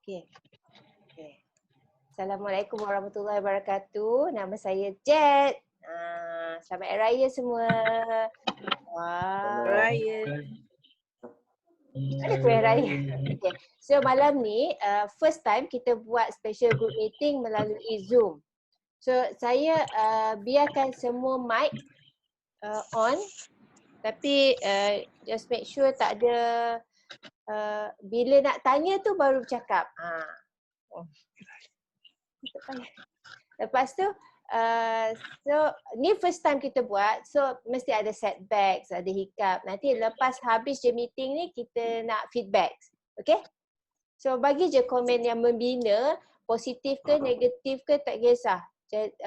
Okey. Okey. Assalamualaikum warahmatullahi wabarakatuh. Nama saya Jet. Selamat Hari Raya semua. Wah, Raya. ada kuih raya. Okay. So malam ni first time kita buat special group meeting melalui Zoom. So saya biarkan semua mic on, tapi just make sure tak ada bila nak tanya tu baru bercakap. Lepas tu so ni first time kita buat, so mesti ada setbacks, ada hiccup. Nanti lepas habis je meeting ni kita nak feedback. Okay? So bagi je komen yang membina, positif ke negatif ke tak kisah.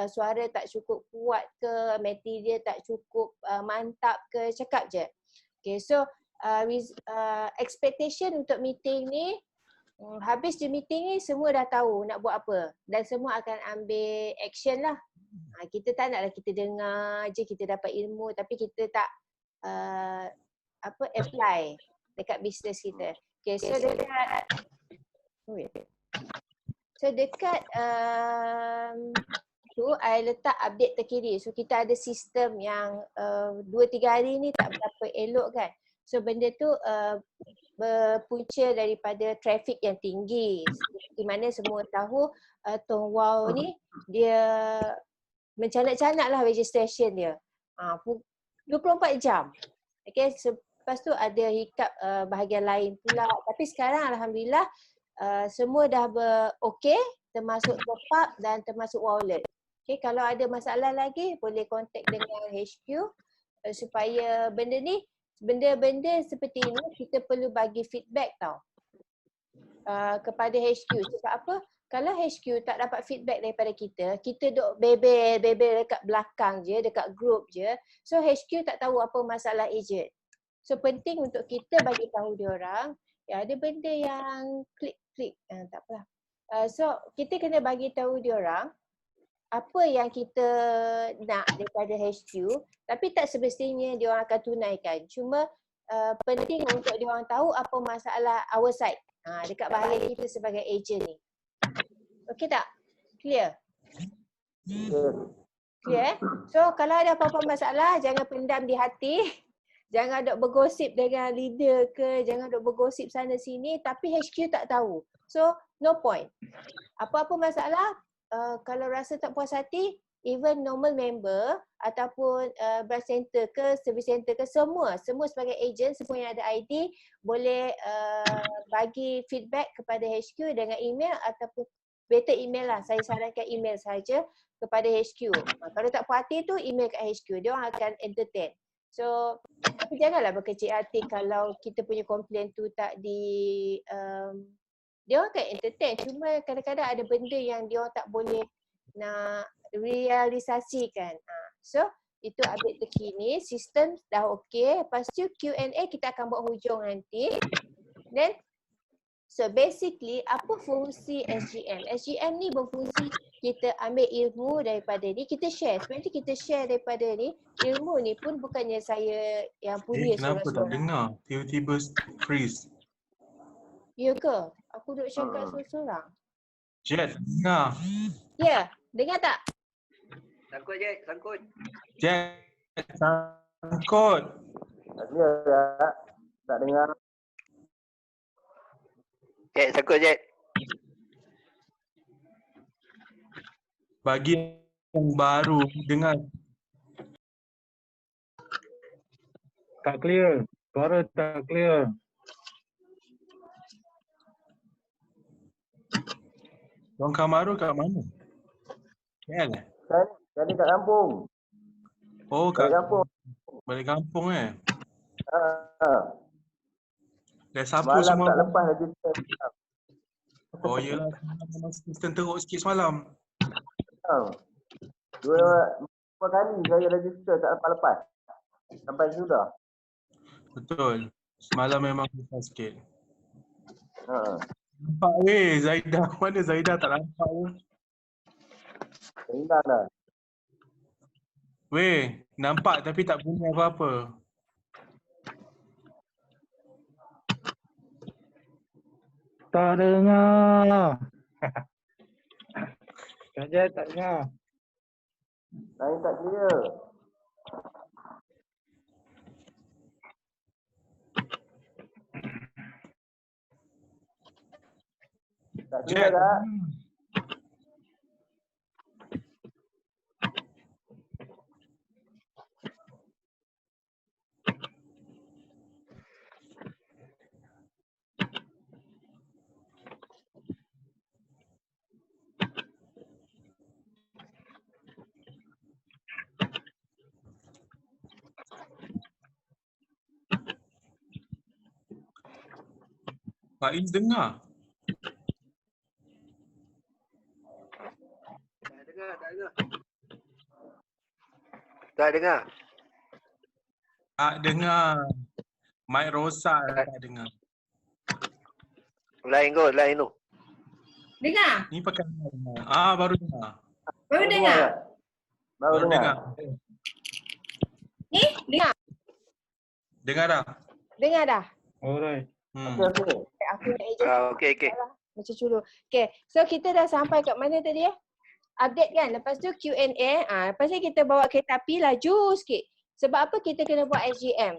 Suara tak cukup kuat ke, material tak cukup mantap ke, cakap je. Okay, so expectation untuk meeting ni, habis je meeting ni semua dah tahu nak buat apa dan semua akan ambil action lah. Kita tak naklah kita dengar je, kita dapat ilmu tapi kita tak apply dekat bisnes kita. Okay, so dekat tu I letak update terkini. So kita ada sistem yang 2-3 hari ni tak berapa elok kan. So benda tu berpunca daripada traffic yang tinggi. Di mana semua tahu Tong Wow ni dia mencanak-canak lah registration dia. 24 jam. Okay, lepas tu ada hiccup bahagian lain pula. Tapi sekarang Alhamdulillah semua dah okey, termasuk top up dan termasuk wallet. Okay, kalau ada masalah lagi boleh contact dengan HQ supaya benda-benda seperti ini kita perlu bagi feedback tau kepada HQ. Sebab apa? Kalau HQ tak dapat feedback daripada kita, kita duk bebel dekat belakang je, dekat group je. So HQ tak tahu apa masalah agent. So penting untuk kita bagi tahu diorang, ya ada benda yang klik-klik, tak apalah. So kita kena bagi tahu diorang apa yang kita nak daripada HQ, tapi tak semestinya diorang akan tunaikan. Cuma penting untuk diorang tahu apa masalah our side, dekat bahagian kita sebagai agent ni. Okey tak? Clear? Clear? So kalau ada apa-apa masalah, jangan pendam di hati. Jangan duk bergosip dengan leader ke, jangan duk bergosip sana sini tapi HQ tak tahu. So no point. Apa-apa masalah, kalau rasa tak puas hati, even normal member ataupun branch center ke, service center ke, semua sebagai agent, semua yang ada ID boleh bagi feedback kepada HQ dengan email ataupun better email lah. Saya sarankan email saja kepada HQ. Kalau tak puas hati tu email kat HQ, dia orang akan entertain. So tapi janganlah berkecil hati kalau kita punya komplain tu tak dia orang akan entertain. Cuma kadang-kadang ada benda yang dia orang tak boleh nak realisasikan. So itu update terkini, sistem dah okey. Lepas tu Q&A kita akan buat hujung nanti. Then so basically apa fungsi SGM? SGM ni berfungsi kita ambil ilmu daripada ni, kita share. Sebenarnya kita share daripada ni, ilmu ni pun bukannya saya yang punya Kenapa tak seorang-seorang. dengar? Tiba-tiba freeze. Ya ke? Aku duduk cakap seorang-seorang. Jet, dengar. Ya, dengar tak? Sangkut je, sangkut. Jet, sangkut. Tak dengar. Tak dengar. Jet, sangkut Jet. Bagi yang baru, dengar. Tak clear. Suara tak clear. Orang Kamaru kat mana? KL? Saya ni kat kampung. Oh, Kat kat kampung. balik kampung eh. Dah sapu Malam semua. tak lepas lagi. Oh yelah, sistem teruk sikit semalam. Dua kali saya register tak lepas-lepas. Sampai sudah. Betul. Semalam memang susah sikit. Ha. Nampak weh Zaidah. Mana Zaidah tak nampak pun. Hilang dah. Weh, nampak tapi tak punya apa-apa. Tak dengar. Kak Jet tak dengar. Lain tak clear. Tak clear Jet. tak? Faiz dengar. Tak dengar, tak dengar. Tak dengar. Tak dengar. Mic rosak tak dengar. Lain kot, lain tu. Dengar? Ni pakai mic. Baru dengar. Baru dengar? tak? Baru dengar. Ni? Dengar? Dengar dah. Dengar dah? Alright. Okey, okey. Aku nak adjust Okey, okey. macam dulu. Okay, so kita dah sampai kat mana tadi Update kan? Lepas tu Q&A. Lepas ni kita bawa kereta api laju sikit. Sebab apa kita kena buat SGM?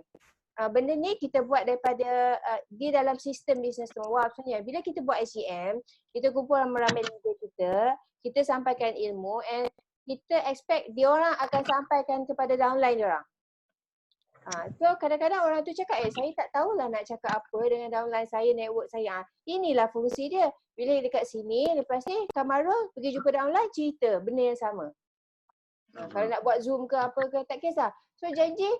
Benda ni kita buat daripada di dalam sistem business tu. Wah, sebenarnya bila kita buat SGM, kita kumpul ramai-ramai leader kita sampaikan ilmu and kita expect diorang akan sampaikan kepada downline diorang. So kadang-kadang orang tu cakap, saya tak tahulah nak cakap apa dengan downline saya, network saya. Inilah fungsi dia. Bila dekat sini, lepas ni Kamarul pergi jumpa downline, cerita benda yang sama. Kalau nak buat Zoom ke apa ke, tak kisah. So janji,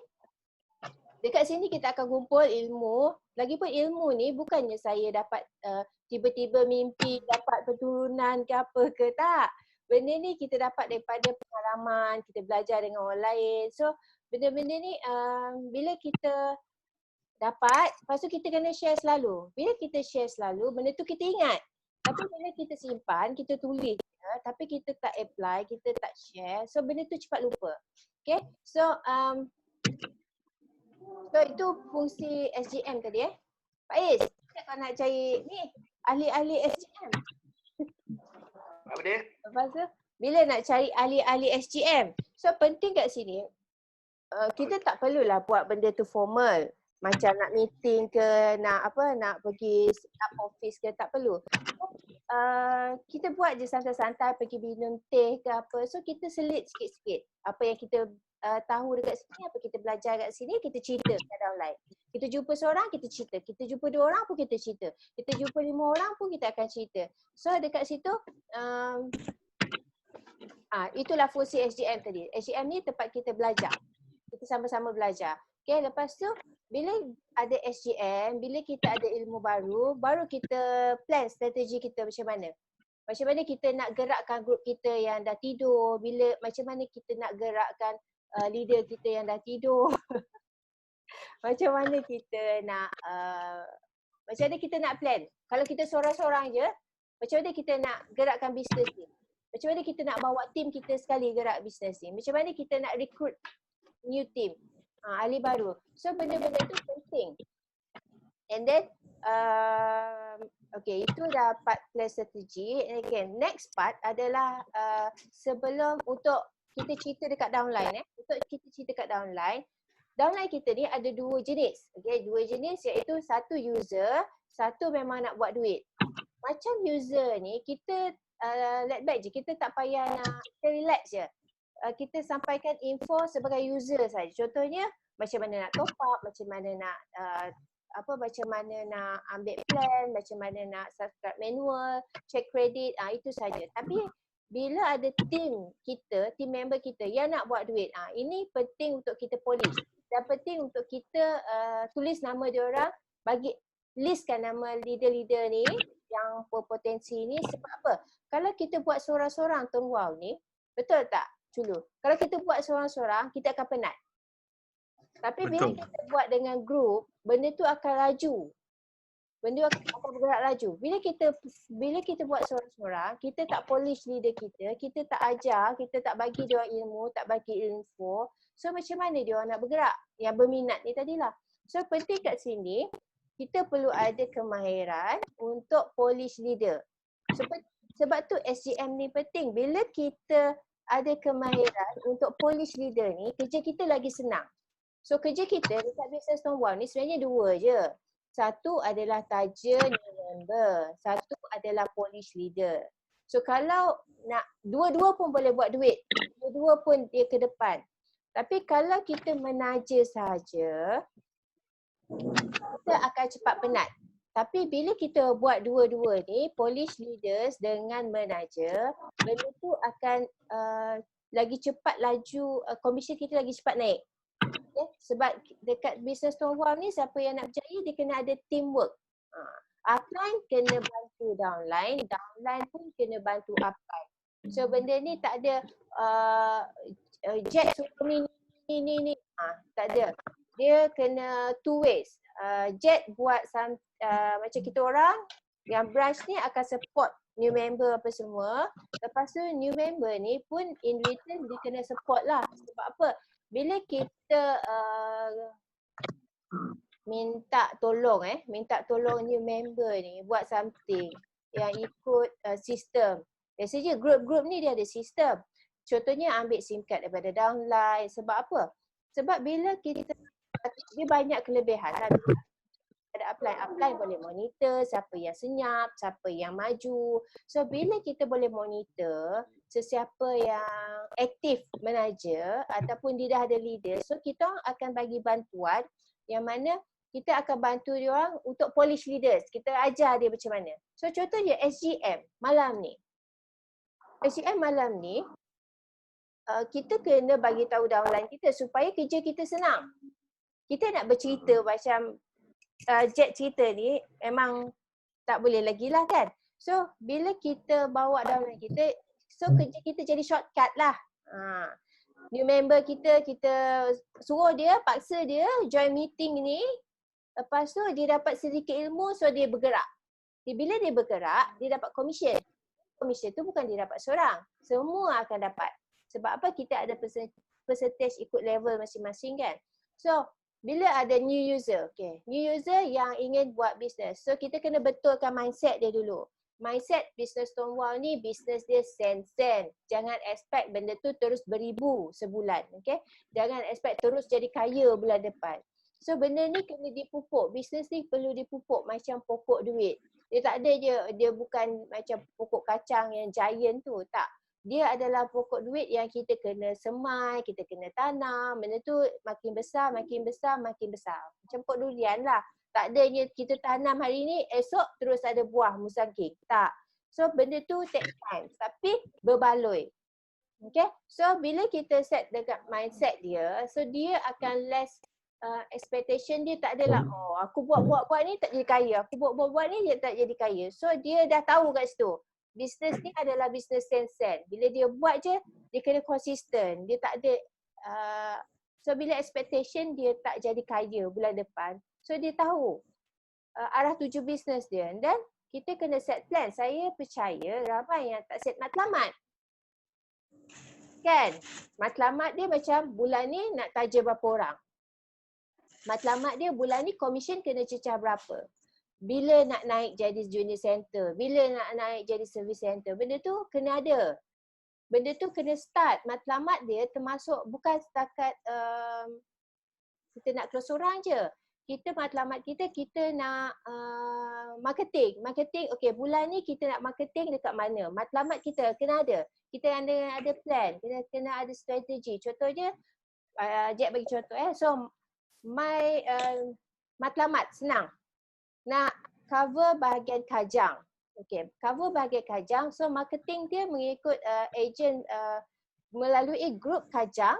dekat sini kita akan kumpul ilmu. Lagipun ilmu ni bukannya saya dapat tiba-tiba mimpi, dapat keturunan ke apa ke, tak. Benda ni kita dapat daripada pengalaman, kita belajar dengan orang lain. So benda-benda ni bila kita dapat, lepas tu kita kena share selalu. Bila kita share selalu, benda tu kita ingat. Tapi bila kita simpan, kita tulis, tapi kita tak apply, kita tak share, so benda tu cepat lupa. Okay, so itu fungsi SGM tadi Faiz, kau nak cari ni ahli-ahli SGM. Apa dia? Lepas tu, bila nak cari ahli-ahli SGM, so penting kat sini, kita tak perlulah buat benda tu formal. Macam nak meeting ke, nak pergi up office ke, tak perlu. Kita buat je santai-santai, pergi minum teh ke apa. So kita selit sikit-sikit. Apa yang kita tahu dekat sini, apa kita belajar kat sini, kita cerita kat downline. Kita jumpa seorang, kita cerita. Kita jumpa 2 orang pun kita cerita. Kita jumpa 5 orang pun kita akan cerita. So dekat situ, itulah fungsi SGM tadi. SGM ni tempat kita belajar. Kita sama-sama belajar. Okay, lepas tu bila ada SGM, bila kita ada ilmu baru kita plan strategi kita macam mana. Macam mana kita nak gerakkan grup kita yang dah tidur, macam mana kita nak gerakkan leader kita yang dah tidur. Macam mana kita nak macam mana kita nak plan. Kalau kita seorang-seorang je, macam mana kita nak gerakkan bisnes ni. Macam mana kita nak bawa tim kita sekali gerak bisnes ni. Macam mana kita nak recruit new team. Ahli baru. So benda-benda tu penting. And then okay, itu dah part plan strategi. And again, next part adalah sebelum untuk kita cerita dekat downline untuk kita cerita dekat downline. Downline kita ni ada 2 jenis. Okay, 2 jenis iaitu satu user, satu memang nak buat duit. Macam user ni kita let back je, kita tak payah nak, kita relax je. Kita sampaikan info sebagai user saja. Contohnya macam mana nak top up, macam mana nak macam mana nak ambil plan, macam mana nak subscribe manual, check credit, itu saja. Tapi bila ada team member kita yang nak buat duit, ini penting untuk kita polish. Dan penting untuk kita tulis nama diorang, bagi listkan nama leader-leader ni yang berpotensi ni. Sebab apa? Kalau kita buat seorang-seorang wow ni, betul tak? Dulu. Kalau kita buat seorang-seorang, kita akan penat. Tapi bila kita buat dengan grup, benda tu akan laju. Benda akan bergerak laju. Bila kita buat seorang-seorang, kita tak polish leader kita tak ajar, kita tak bagi dia ilmu, tak bagi info. So macam mana dia orang nak bergerak? Yang berminat ni tadilah. So penting kat sini, kita perlu ada kemahiran untuk polish leader. Sebab tu SGM ni penting. Bila kita ada kemahiran untuk polish leader ni, kerja kita lagi senang. So kerja kita dekat Business Tongbang ni sebenarnya dua je. Satu adalah taja new member, satu adalah polish leader. So kalau nak dua-dua pun boleh buat duit, dua-dua pun dia ke depan. Tapi kalau kita menaja saja, kita akan cepat penat. Tapi bila kita buat dua-dua ni, polish leaders dengan menaja, benda tu akan lagi cepat laju, komisen kita lagi cepat naik. Okay? Sebab dekat Business Tongbang ni, siapa yang nak berjaya, dia kena ada teamwork. Upline kena bantu downline, downline pun kena bantu upline. So benda ni tak ada Jack suruh ni. Tak ada. Dia kena two ways. Jack buat macam kita orang, yang branch ni akan support new member apa semua. Lepas tu new member ni pun in return dia kena support lah. Sebab apa? Bila kita minta tolong new member ni buat something yang ikut sistem. Biasanya group ni dia ada sistem. Contohnya ambil SIM card daripada downline. Sebab apa? Sebab bila kita, dia banyak kelebihan lah. Ada upline boleh monitor siapa yang senyap, siapa yang maju. So bila kita boleh monitor sesiapa yang aktif menaja ataupun dia dah ada leader, so kita akan bagi bantuan yang mana kita akan bantu dia orang untuk polish leaders. Kita ajar dia macam mana. So contohnya SGM malam ni. SGM malam ni kita kena bagi tahu downline kita supaya kerja kita senang. Kita nak bercerita macam Jack cerita ni memang tak boleh lagi lah kan. So bila kita bawa downline kita, so kerja kita jadi shortcut lah. New member kita suruh dia, paksa dia join meeting ni. Lepas tu dia dapat sedikit ilmu, so dia bergerak. Bila dia bergerak, dia dapat komisen. Komisen tu bukan dia dapat seorang. Semua akan dapat. Sebab apa? Kita ada percentage ikut level masing-masing kan. So bila ada new user, new user yang ingin buat bisnes. So kita kena betulkan mindset dia dulu. Mindset Business Tongbang ni, bisnes dia sen-sen. Jangan expect benda tu terus beribu sebulan. Jangan expect terus jadi kaya bulan depan. So benda ni kena dipupuk. Bisnes ni perlu dipupuk macam pokok duit. Dia tak ada je, dia bukan macam pokok kacang yang giant tu. Tak. Dia adalah pokok duit yang kita kena semai, kita kena tanam. Benda tu makin besar, makin besar, makin besar. Macam pokok durian lah. Tak adanya kita tanam hari ni, esok terus ada buah musangking. Tak. So benda tu take time. Tapi berbaloi. So bila kita set dekat mindset dia, so dia akan less expectation dia tak adalah aku buat ni tak jadi kaya, aku buat ni dia tak jadi kaya. So dia dah tahu kat situ. Bisnes ni adalah bisnes sen-sen. Bila dia buat je, dia kena konsisten. Dia tak ada so bila expectation dia tak jadi kaya bulan depan, so dia tahu arah tuju bisnes dia. Dan kita kena set plan. Saya percaya ramai yang tak set matlamat. Kan? Matlamat dia macam bulan ni nak taja berapa orang. Matlamat dia bulan ni komisen kena cecah berapa. Bila nak naik jadi junior center, bila nak naik jadi service center, benda tu kena ada. Benda tu kena start. Matlamat dia termasuk bukan setakat kita nak close orang je. Matlamat kita nak marketing. Marketing, bulan ni kita nak marketing dekat mana. Matlamat kita kena ada. Kita ada plan, kena ada strategi. Contohnya, Jack bagi contoh so my matlamat senang. Nak cover bahagian Kajang. Cover bahagian Kajang. So marketing dia mengikut agent melalui grup Kajang.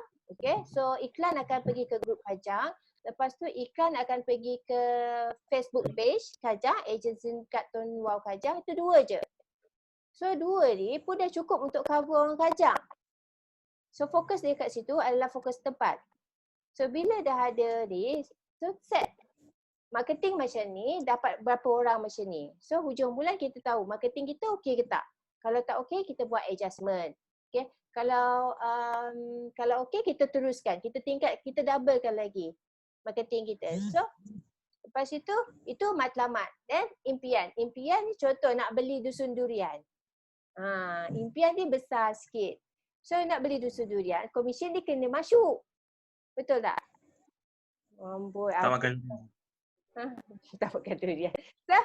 So iklan akan pergi ke grup Kajang. Lepas tu iklan akan pergi ke Facebook page Kajang, agency Kartun Wow Kajang. Itu dua je. So dua ni pun dah cukup untuk cover orang Kajang. So fokus dia kat situ adalah fokus tempat. So bila dah ada ni, so set. Marketing macam ni, dapat berapa orang macam ni. So hujung bulan kita tahu marketing kita okey ke tak. Kalau tak okey, kita buat adjustment. Kalau okey, kita teruskan. Kita doublekan lagi marketing kita. So Lepas itu matlamat. Dan impian. Impian ni contoh nak beli dusun durian. Impian dia besar sikit. So nak beli dusun durian, komisen dia kena masuk. Betul tak? Amboi, Tak makan. tak makan durian. So,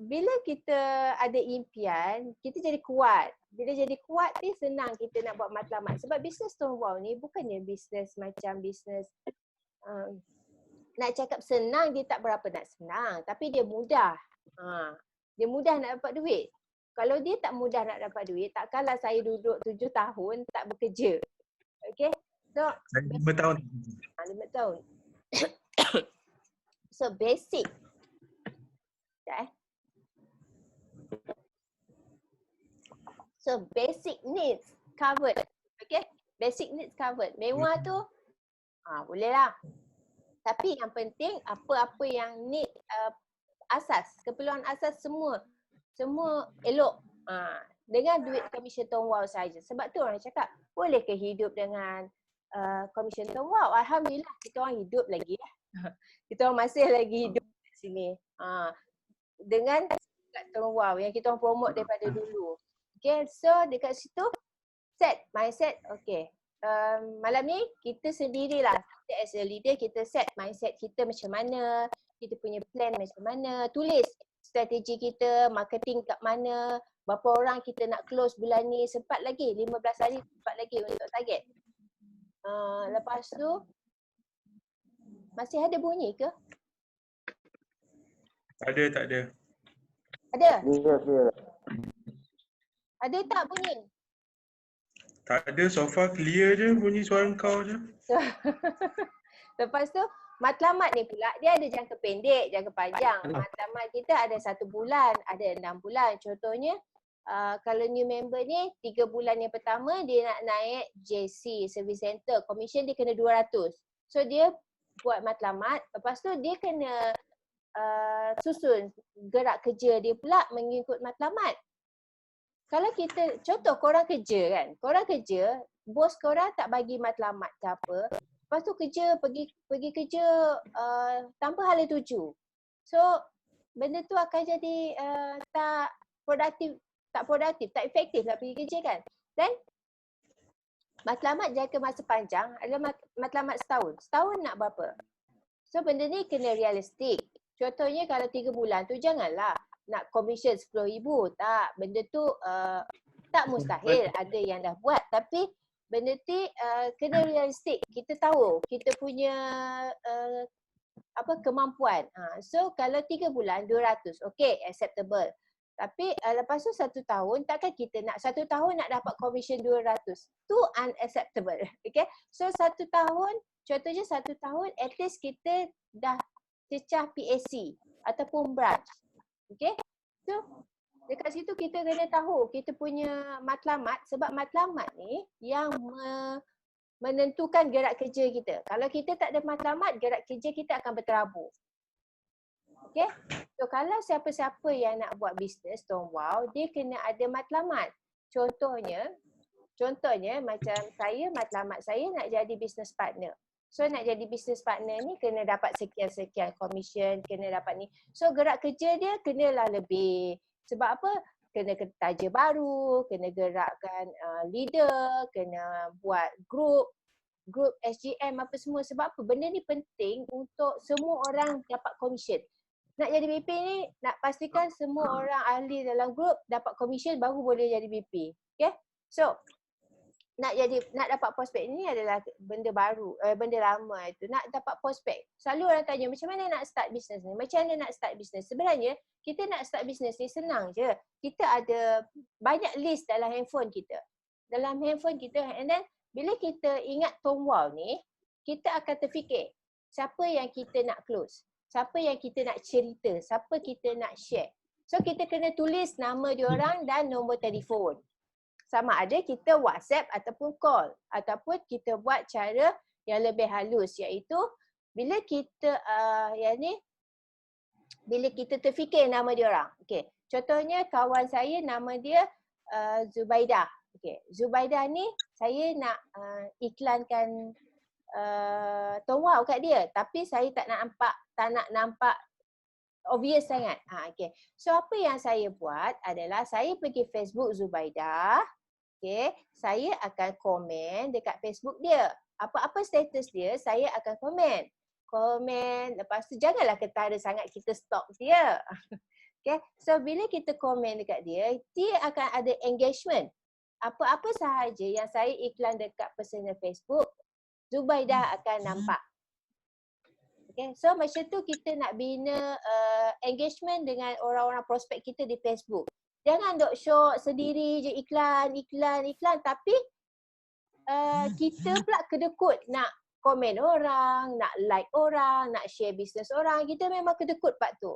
bila kita ada impian, kita jadi kuat. Bila jadi kuat ni senang kita nak buat matlamat. Sebab bisnes Stonewall ni bukannya bisnes macam bisnes nak cakap senang, dia tak berapa nak senang. Tapi dia mudah. Dia mudah nak dapat duit. Kalau dia tak mudah nak dapat duit, takkanlah saya duduk 7 tahun tak bekerja. Okay? So, Saya 5 tahun. 5 tahun. So, basic. So, basic needs covered. Okay? Basic needs covered. Mewah tu, boleh lah. Tapi yang penting, apa-apa yang need asas, keperluan asas semua elok. Dengan duit komisen Stonewall saja. Sebab tu orang cakap, boleh ke hidup dengan komisen Stonewall? Alhamdulillah, kita orang hidup lagi. Kita orang masih lagi hidup di sini. Dengan Stonewall yang kita orang promote daripada dulu. Okay, so dekat situ, mindset, okay. Malam ni kita sendirilah, as a leader, kita set mindset kita macam mana, kita punya plan macam mana, tulis strategi kita, marketing kat mana, berapa orang kita nak close bulan ni, sempat lagi, 15 hari sempat lagi untuk target. Lepas tu, masih ada bunyi ke? Tak ada. Ada? Clear. Ada tak bunyi? Tak ada, so far clear je bunyi suara kau je. Lepas tu, matlamat ni pula, dia ada jangka pendek, jangka panjang. Matlamat kita ada 1 bulan, ada 6 bulan. Contohnya, kalau new member ni, 3 bulan yang pertama, dia nak naik JC, Service Center. Commission dia kena 200. So, dia buat matlamat. Lepas tu, dia kena susun gerak kerja dia pula mengikut matlamat. Kalau kita, contoh korang kerja kan, korang kerja, bos korang tak bagi matlamat ke apa, lepas tu kerja, pergi kerja tanpa hala tuju. So, benda tu akan jadi tak produktif, tak efektif nak pergi kerja kan. Dan matlamat jangka masa panjang adalah matlamat setahun. Setahun nak berapa? So, benda ni kena realistik. Contohnya kalau 3 bulan tu janganlah nak commission 10,000. Tak, benda tu tak mustahil. Ada yang dah buat. Tapi benda tu kena realistik. Kita tahu kita punya kemampuan. So kalau 3 bulan 200, okay, acceptable. Tapi lepas tu 1 tahun, takkan kita nak 1 tahun nak dapat commission 200. Tu unacceptable. Okay. So 1 tahun, contohnya 1 tahun, at least kita dah cecah PAC ataupun branch. Okay. So dekat situ kita kena tahu kita punya matlamat, sebab matlamat ni yang menentukan gerak kerja kita. Kalau kita tak ada matlamat, gerak kerja kita akan berterabur. Okay. So kalau siapa-siapa yang nak buat bisnes Stonewall, dia kena ada matlamat. Contohnya macam saya, matlamat saya nak jadi business partner. So nak jadi business partner ni kena dapat sekian-sekian commission, kena dapat ni. So gerak kerja dia kenalah lebih. Sebab apa? Kena taja baru, kena gerakkan leader, kena buat group SGM apa semua. Sebab apa? Benda ni penting untuk semua orang dapat commission. Nak jadi BP ni nak pastikan semua orang ahli dalam group dapat commission baru boleh jadi BP. Okay? So nak dapat prospek ni adalah benda baru, benda lama itu. Nak dapat prospek. Selalu orang tanya macam mana nak start business ni? Macam mana nak start business? Sebenarnya kita nak start business ni senang je. Kita ada banyak list dalam handphone kita. And then bila kita ingat Stonewall ni, kita akan terfikir siapa yang kita nak close, siapa yang kita nak cerita, siapa kita nak share. So kita kena tulis nama diorang dan nombor telefon. Sama ada kita WhatsApp ataupun call, ataupun kita buat cara yang lebih halus, iaitu bila kita bila kita terfikir nama dia orang. Okey, contohnya kawan saya nama dia Zubaidah. Okey, Zubaidah ni saya nak iklankan wow kat dia. Tapi saya tak nak nampak obvious sangat. Okay. So apa yang saya buat adalah saya pergi Facebook Zubaidah. Okay. Saya akan komen dekat Facebook dia. Apa-apa status dia, saya akan komen. Lepas tu janganlah ketara sangat kita stalk dia. Okay. So bila kita komen dekat dia, dia akan ada engagement. Apa-apa sahaja yang saya iklan dekat personal Facebook, Zubaidah akan nampak. Okay. So macam tu kita nak bina engagement dengan orang-orang prospek kita di Facebook. Jangan dok show sendiri je iklan, tapi kita pula kedekut nak komen orang, nak like orang, nak share bisnes orang. Kita memang kedekut part tu.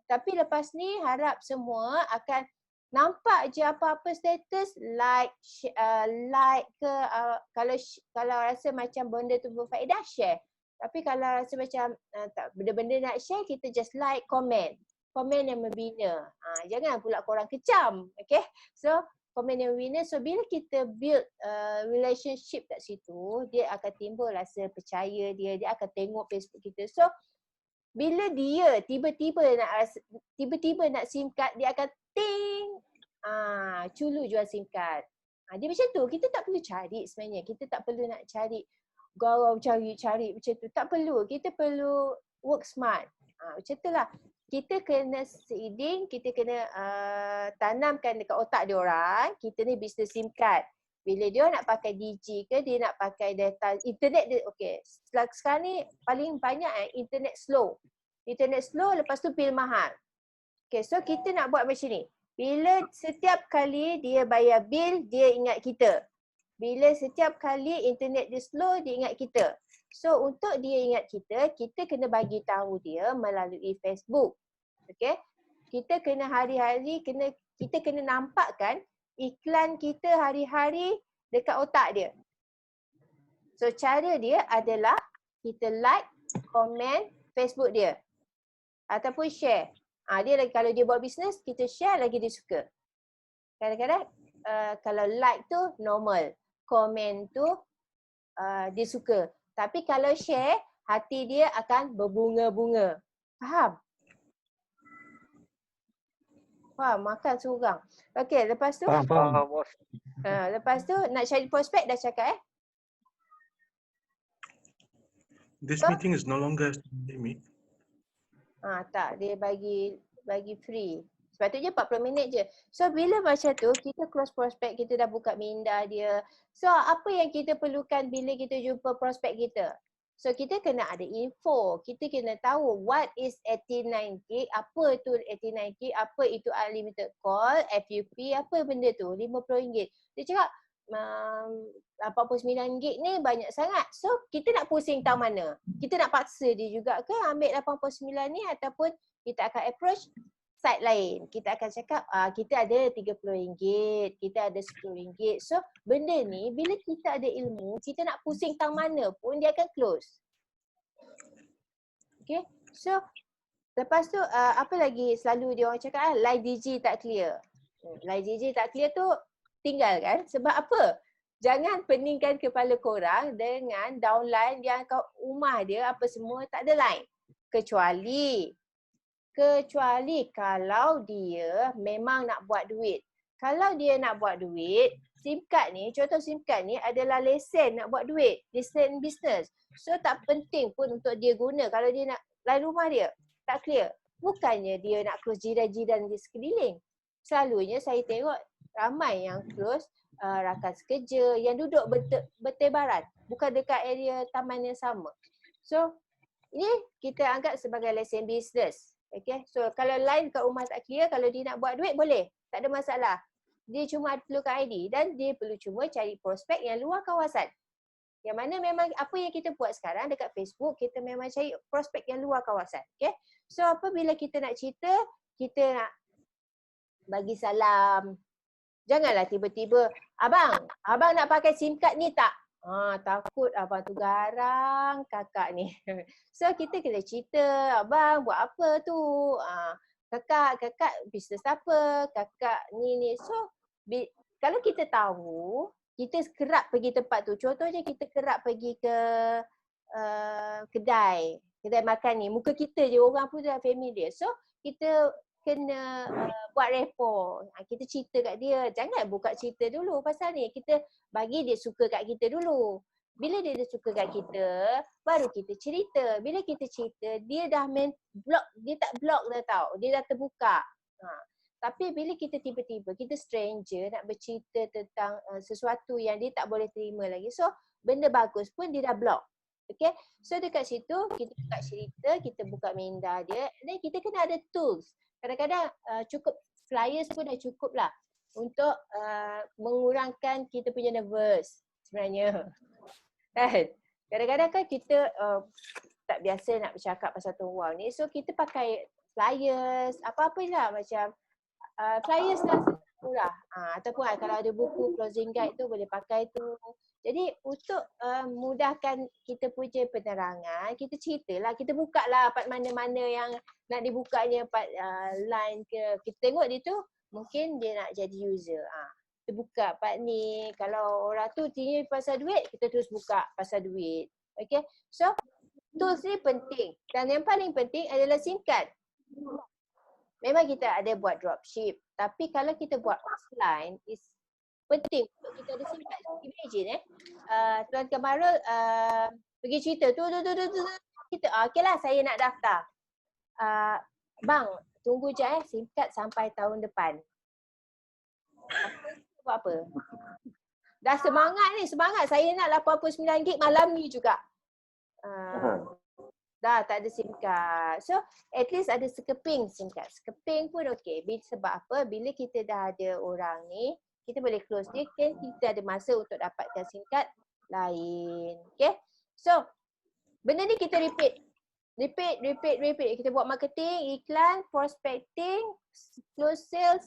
Tapi lepas ni harap semua akan nampak je apa-apa status, like ke kalau rasa macam benda tu berfaedah, share. Tapi kalau rasa macam tak benda-benda nak share, kita just like, komen yang membina. Jangan pula korang kecam. Okay. So komen yang membina. So bila kita build relationship kat situ, dia akan timbul rasa percaya dia akan tengok Facebook kita. So bila dia tiba-tiba nak SIM card, dia akan ting. Culu jual SIM card. Dia macam tu. Kita tak perlu cari sebenarnya. Kita tak perlu nak cari garau cari macam tu. Tak perlu. Kita perlu work smart. Macam tu lah. Kita kena seeding, kita kena tanamkan dekat otak dia orang, kita ni bisnes SIM card. Bila dia nak pakai DG ke, dia nak pakai data internet dia, okay. Sekarang ni paling banyak internet slow. Internet slow, lepas tu bil mahal. Okay, so kita nak buat macam ni. Bila setiap kali dia bayar bil, dia ingat kita. Bila setiap kali internet dia slow, dia ingat kita. So untuk dia ingat kita kena bagi tahu dia melalui Facebook. Okay. Kita kena hari-hari, kita kena nampakkan iklan kita hari-hari dekat otak dia. So cara dia adalah kita like, komen Facebook dia. Ataupun share. Dia lagi kalau dia buat bisnes, kita share lagi dia suka. Kadang-kadang kalau like tu normal. Komen tu dia suka. Tapi kalau share, hati dia akan berbunga-bunga. Faham? Faham, makan seorang. Okey, lepas tu Faham. bos. lepas tu nak cari prospek dah cakap This meeting is no longer a meet. tak, dia bagi free. Sepatutnya 40 minit je. So bila macam tu, kita close prospek, kita dah buka minda dia. So apa yang kita perlukan bila kita jumpa prospek kita? So kita kena ada info, kita kena tahu what is 89 gig, apa tu 89 gig, apa itu unlimited call, FUP, apa benda tu, RM50. Dia cakap 89 gig ni banyak sangat. So kita nak pusing tahu mana? Kita nak paksa dia juga ke ambil 89 ni, ataupun kita akan approach site lain. Kita akan cakap kita ada RM30, kita ada RM10. So benda ni bila kita ada ilmu, kita nak pusing tang mana pun dia akan close. Okay. So lepas tu apa lagi selalu dia orang cakap live DG tak clear. Live DG tak clear tu tinggalkan. Sebab apa? Jangan peningkan kepala korang dengan downline yang kat rumah dia apa semua tak ada line. Kecuali kalau dia memang nak buat duit. Kalau dia nak buat duit, SIM card ni, contoh SIM card ni adalah lesen nak buat duit, lesen bisnes. So tak penting pun untuk dia guna kalau dia nak line rumah dia tak clear. Bukannya dia nak close jiran-jiran di sekeliling. Selalunya saya tengok ramai yang close rakan sekerja yang duduk bertebaran, bukan dekat area taman yang sama. So ini kita anggap sebagai lesen bisnes. Okay, so kalau line kat rumah tak clear, kalau dia nak buat duit boleh, tak ada masalah. Dia cuma perlukan ID dan dia perlu cuma cari prospek yang luar kawasan. Yang mana memang apa yang kita buat sekarang dekat Facebook, kita memang cari prospek yang luar kawasan. Okay, so apabila kita nak cerita, kita nak bagi salam. Janganlah tiba-tiba, abang nak pakai SIM card ni tak? Takut abang tu garang kakak ni. So kita kena cerita, abang buat apa tu? Kakak bisnes apa? Kakak ni. So kalau kita tahu, kita kerap pergi tempat tu. Contohnya kita kerap pergi ke kedai makan ni. Muka kita je, orang pun dah familiar. So kita kena buat rapport. Kita cerita kat dia. Jangan buka cerita dulu pasal ni. Kita bagi dia suka kat kita dulu. Bila dia dah suka kat kita, baru kita cerita. Bila kita cerita, dia dah block, dia tak block dah tau. Dia dah terbuka. Tapi bila kita tiba-tiba, kita stranger nak bercerita tentang sesuatu yang dia tak boleh terima lagi. So, benda bagus pun dia dah block. Okay, so dekat situ kita buka cerita, kita buka minda dia, dan kita kena ada tools. Kadang-kadang cukup flyers pun dah cukup lah untuk mengurangkan kita punya nervous sebenarnya. Kan? Kadang-kadang kan kita tak biasa nak bercakap pasal tuang ni, so kita pakai flyers, apa-apa lah macam flyers lah murah. Ataupun kalau ada buku closing guide tu boleh pakai tu. Jadi untuk mudahkan kita punya penerangan, kita ceritalah, kita buka lah part mana-mana yang nak dibukanya, part line ke. Kita tengok dia tu, mungkin dia nak jadi user. Kita buka part ni, kalau orang tu tanya pasal duit, kita terus buka pasal duit. Okay, so tools ni penting. Dan yang paling penting adalah singkat. Memang kita ada buat dropship, tapi kalau kita buat offline, is penting untuk kita ada singkat. Imagine Tuan Kamarul pergi cerita tu kita okeylah saya nak daftar. Bang, tunggu je singkat sampai tahun depan. Buat apa? Dah semangat saya nak 89 gig malam ni juga. Dah tak ada singkat. So at least ada sekeping singkat. Sekeping pun okey. Sebab apa? Bila kita dah ada orang ni, kita boleh close dia, kan kita ada masa untuk dapatkan singkat lain. Okay. So benda ni kita repeat. Kita buat marketing, iklan, prospecting, close sales.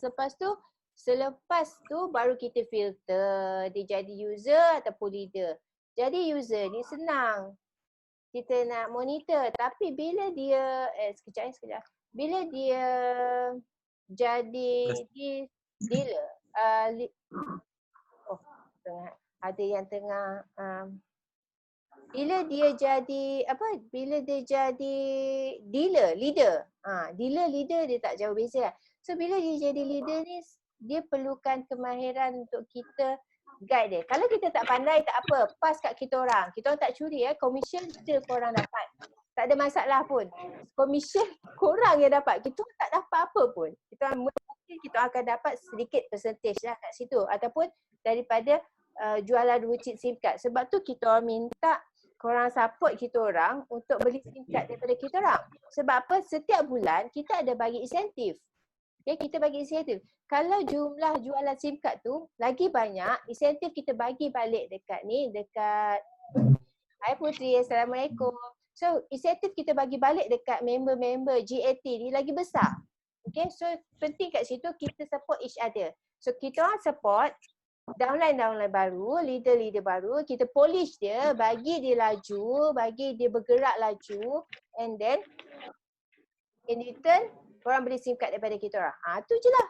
Selepas tu baru kita filter dia jadi user ataupun leader. Jadi user ni senang. Kita nak monitor, tapi bila dia sekejap. Bila dia jadi dealer, ada yang tengah bila dia jadi leader dia tak jauh beza. So bila dia jadi leader ni, dia perlukan kemahiran untuk kita guide dia. Kalau kita tak pandai tak apa, pas kat kita orang tak curi komisen still korang dapat. Tak ada masalah pun. Komisen korang yang dapat, kita tak dapat apa pun. Mungkin kita akan dapat sedikit percentage lah kat situ, ataupun daripada jualan wujud SIM card. Sebab tu kita minta korang support kita orang untuk beli SIM card daripada kita orang. Sebab apa? Setiap bulan kita ada bagi insentif. Okay, kita bagi insentif. Kalau jumlah jualan SIM card tu lagi banyak, insentif kita bagi balik dekat Hai Putri, Assalamualaikum. So insentif kita bagi balik dekat member-member GAT ni lagi besar. Okay, so penting kat situ kita support each other. So kita orang support downline baru, leader baru, kita polish dia, bagi dia laju, bagi dia bergerak laju, and then in return korang beli SIM card daripada kita orang. Tu je lah.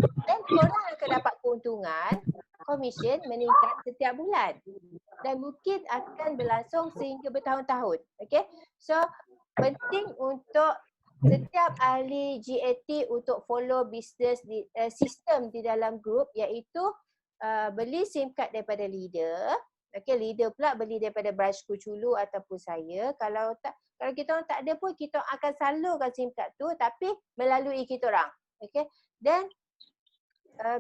Dan korang akan dapat keuntungan, komisen meningkat setiap bulan. Dan mungkin akan berlangsung sehingga bertahun-tahun. Okay? So, penting untuk setiap ahli GAT untuk follow business sistem di dalam grup, iaitu beli SIM card daripada leader. Okay, leader pula beli daripada branch Kuchulu ataupun saya. Kalau kita orang tak ada pun, kita akan salurkan SIM card tu, tapi melalui kita orang. Okay? Dan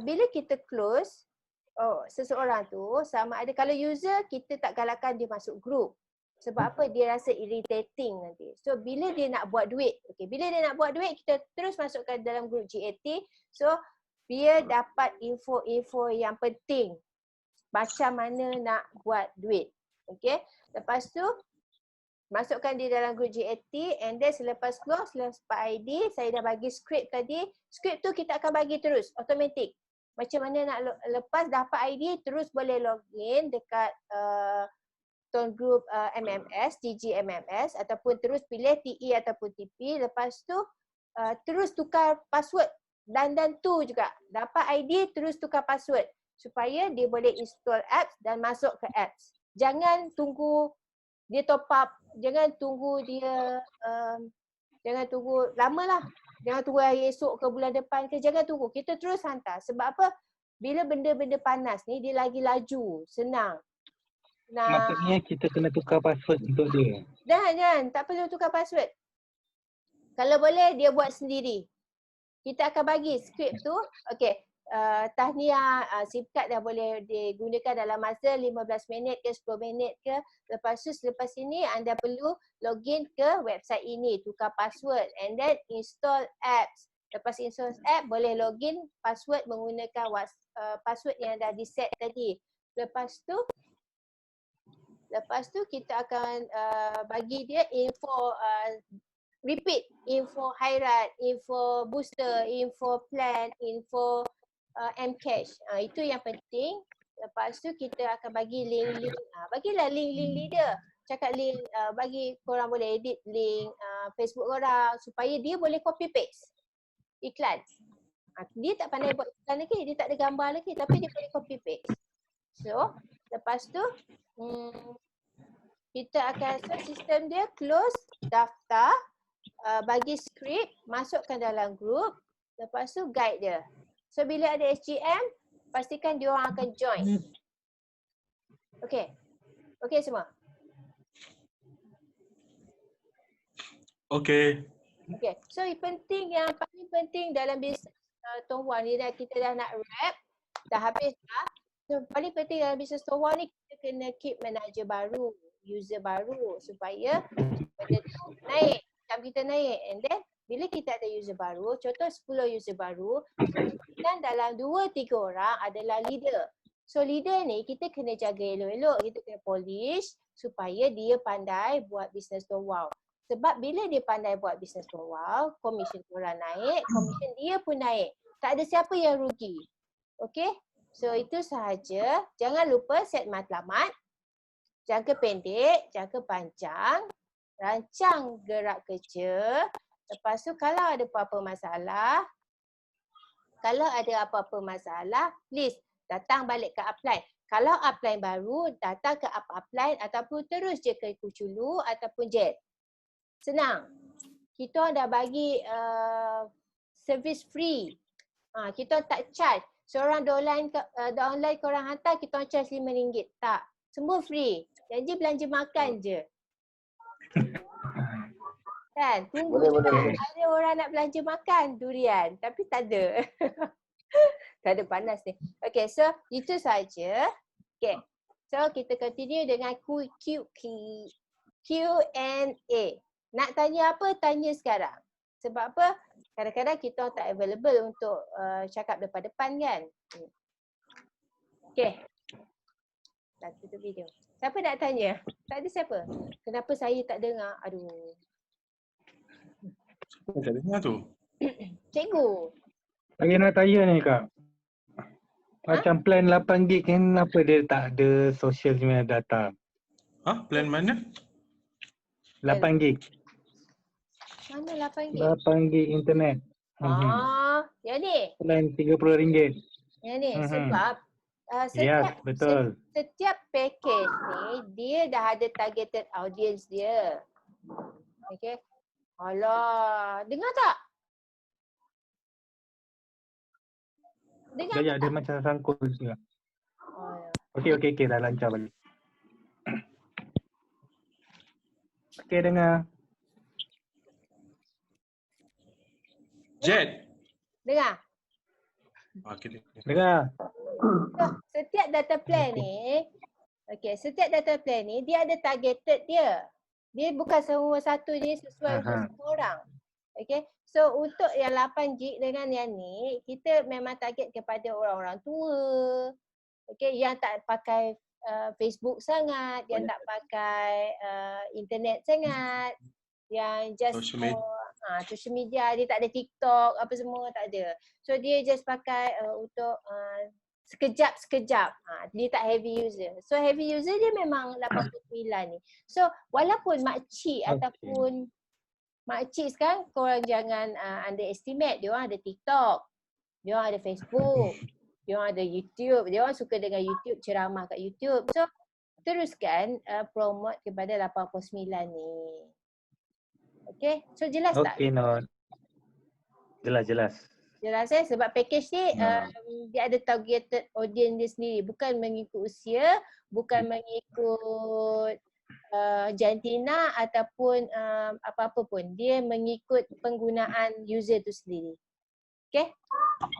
bila kita close seseorang tu, sama ada kalau user, kita tak galakkan dia masuk grup. Sebab apa? Dia rasa irritating nanti. So bila dia nak buat duit, kita terus masukkan dalam grup GAT. So dia dapat info-info yang penting macam mana nak buat duit. Okay. Lepas tu masukkan dia dalam grup GAT, and then selepas close, selepas ID, saya dah bagi skrip tadi. Skrip tu kita akan bagi terus, automatik. Macam mana nak lepas dapat ID, terus boleh login dekat Tuan Group MMS, TG MMS, ataupun terus pilih TE ataupun TP. Lepas tu terus tukar password dan tu juga. Dapat ID, terus tukar password. supaya dia boleh install apps dan masuk ke apps. Jangan tunggu dia top up, jangan tunggu dia jangan tunggu lamalah. Jangan tunggu hari esok ke bulan depan ke, jangan tunggu. Kita terus hantar. Sebab apa? Bila benda-benda panas ni dia lagi laju, senang. Nah, Maksudnya kita kena tukar password untuk dia. jangan, tak perlu tukar password. Kalau boleh dia buat sendiri. Kita akan bagi skrip tu, okey, tahniah, SIM card dah boleh digunakan dalam masa 15 minit ke 10 minit ke. Lepas tu selepas ini anda perlu login ke website ini, tukar password and then install apps. Lepas install app boleh login password menggunakan password yang dah di-set tadi. Lepas tu kita akan bagi dia info repeat, info Khairat, info booster, info plan, info Mcash. Itu yang penting. Lepas tu kita akan bagi link-link. Bagilah link-link leader. Cakap link, bagi korang boleh edit link Facebook korang supaya dia boleh copy paste iklan. Dia tak pandai buat iklan lagi, dia tak ada gambar lagi tapi dia boleh copy paste. So, lepas tu kita akan set sistem dia close, daftar, bagi skrip, masukkan dalam grup, lepas tu guide dia. So bila ada SGM, pastikan dia orang akan join. Okey. Okey semua? Okey. Okey. So yang paling penting dalam bisnes Tuan Wang ni kita dah nak wrap, dah habis dah. So paling penting dalam bisnes Tuan Wang ni kita kena keep manager baru, user baru supaya benda tu naik. Kita naik and then bila kita ada user baru, contoh 10 user baru, dan dalam 2-3 orang adalah leader. So leader ni kita kena jaga elok-elok, kita kena polish supaya dia pandai buat bisnes Tuan Wow. Sebab bila dia pandai buat bisnes Tuan Wow, komisen korang naik, komisen dia pun naik. Tak ada siapa yang rugi. Okay? So itu sahaja. Jangan lupa set matlamat, jangka pendek, jangka panjang, rancang gerak kerja. Lepas tu kalau ada apa-apa masalah, please datang balik ke upline. Kalau upline baru, datang ke upline ataupun terus je ke Kuchulu ataupun Jet. Senang. Kita dah bagi service free. Kita tak charge. Seorang downline korang hantar, kita charge RM5. Tak. Semua free. Janji belanja makan je. Kan? Tunggu Boleh. ada orang nak belanja makan durian tapi tak ada. Tak ada panas ni. Okay, so itu saja. Okay, so kita continue dengan Q&A. Nak tanya apa, tanya sekarang. Sebab apa? Kadang-kadang kita tak available untuk cakap depan-depan kan. Okay. Dah tutup video. Siapa nak tanya? Tak ada siapa? Kenapa saya tak dengar? Aduh. Tak dengar tu. Cikgu. Saya nak tanya ni Kak. Macam plan 8 gig kan, kenapa dia tak ada social media data? Plan mana? 8 gig. Mana 8 gig? 8 gig internet. Yang ni. Plan RM30. Yang ni. Mhm. Sebab Ya, betul. setiap package ni dia dah ada targeted audience dia. Okay. Alah, dengar tak? Dengar Ya, tak? dia macam sangkut juga. Ya. Okey, dah lancar balik. Okey, dengar. Jet. Dengar. Okey. Dengar. So, setiap data plan ni, setiap data plan ni dia ada targeted dia. Dia bukan semua satu jenis sesuai untuk semua orang. Okay. So untuk yang 8 gig dengan yang ni, kita memang target kepada orang-orang tua. Okay. Yang tak pakai Facebook sangat, yang tak pakai internet sangat. Yang just social media, dia tak ada TikTok, apa semua tak ada. So dia just pakai untuk sekejap-sekejap. Dia tak heavy user. So heavy user dia memang 89 ni. So walaupun makcik ataupun makcik sekarang, korang jangan underestimate. Dia orang ada TikTok. Dia orang ada Facebook. dia orang ada YouTube, dia orang suka dengan YouTube, ceramah kat YouTube. So teruskan promote kepada 89 ni. Okay, so jelas tak? Okay, Not. Jelas. Jelas sebab package ni dia ada targeted audience dia sendiri, bukan mengikut usia, bukan mengikut jantina ataupun apa-apa pun. Dia mengikut penggunaan user tu sendiri. Okay?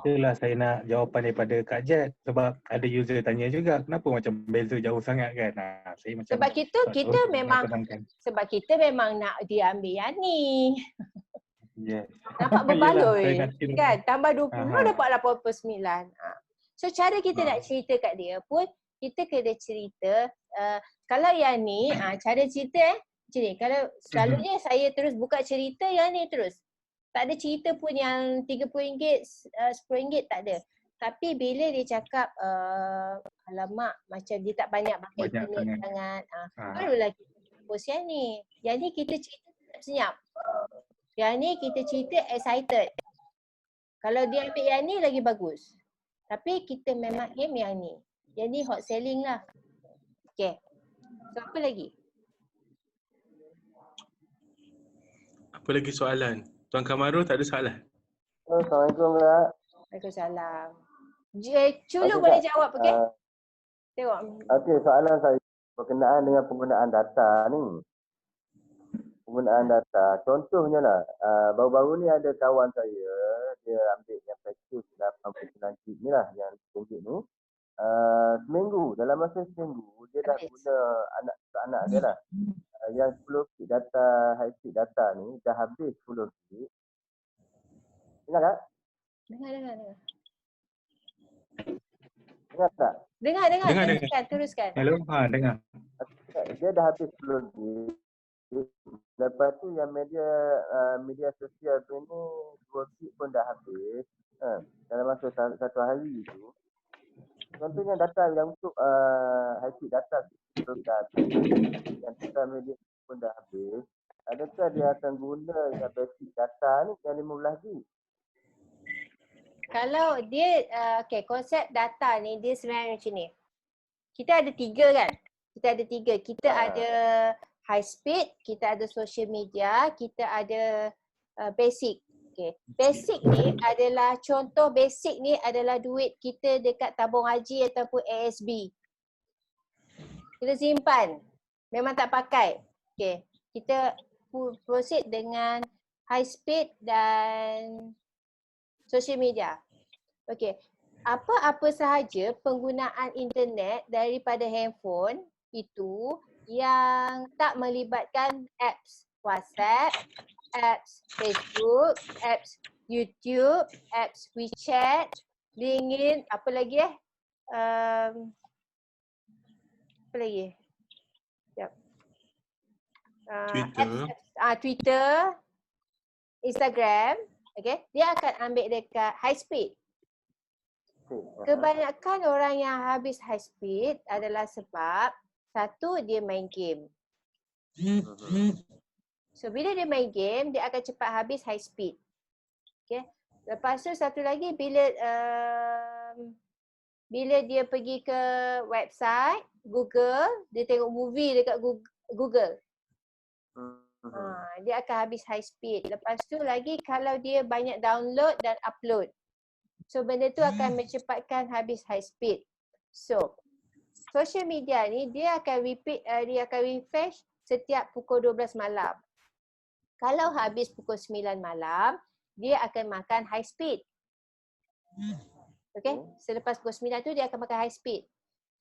Itulah saya nak jawapan daripada Kak Jet sebab ada user tanya juga kenapa macam beza jauh sangat kan. Saya macam Sebab kita memang sebab kita memang nak dia ambil yang ni. Yes. Nampak berbaloi kan? Tambah 20 dapat 89. So cara kita nak cerita kat dia pun kita kena cerita kalau yang ni cara cerita macam ni. Kalau selalunya saya terus buka cerita yang ni terus. Tak ada cerita pun yang RM30, RM10 tak ada. Tapi bila dia cakap alamak macam dia tak banyak pakai internet sangat, barulah kita post yang ni. Yang ni kita cerita senyap. Yang ni kita cerita excited. Kalau dia ambil yang ni lagi bagus. Tapi kita memang aim yang ni. Yang ni hot selling lah. Okay. So apa lagi? Apa lagi soalan? Tuan Kamarul tak ada soalan? Assalamualaikum Kak. Waalaikumsalam. Culu boleh jawab, okey? Tengok. Okey, soalan saya berkenaan dengan penggunaan data ni. Penggunaan data. Contohnya lah, baru-baru ni ada kawan saya, dia ambil yang package 89 GB ni lah, yang RM10 ni. Seminggu, dalam masa seminggu, dia dah guna anak dia lah. Yang 10 GB data, high speed data ni dah habis 10 GB. Dengar tak? Dengar. Dengar tak? Dengar. Teruskan. Hello, dengar. Dia dah habis 10 GB. Lepas tu yang media sosial tu ni 2 GB pun dah habis. Dalam masa satu hari tu. Contohnya data yang untuk high speed data yang data media pun dah habis. Adakah dia akan guna yang basic data ni yang 15 GB? Kalau dia, konsep data ni dia sebenarnya macam ni. Kita ada 3 kan? Kita ada high speed, kita ada social media, kita ada basic. Okay. Basic ni adalah, contoh basic ni adalah duit kita dekat tabung haji ataupun ASB. Kita simpan, memang tak pakai. Okay. Kita proceed dengan high speed dan social media. Okay. Apa-apa sahaja penggunaan internet daripada handphone itu yang tak melibatkan apps WhatsApp, apps Facebook, apps YouTube, apps WeChat, LinkedIn, apa lagi apa lagi? Twitter, Instagram, okay, dia akan ambil dekat high speed. Kebanyakan orang yang habis high speed adalah sebab satu, dia main game. So bila dia main game, dia akan cepat habis high speed. Okay. Lepas tu satu lagi, bila dia pergi ke website Google, dia tengok movie dekat Google. Dia akan habis high speed. Lepas tu lagi kalau dia banyak download dan upload. So benda tu akan mencepatkan habis high speed. So social media ni dia akan refresh setiap pukul 12 malam. Kalau habis pukul 9 malam, dia akan makan high speed. Okay? Selepas pukul 9 tu dia akan makan high speed.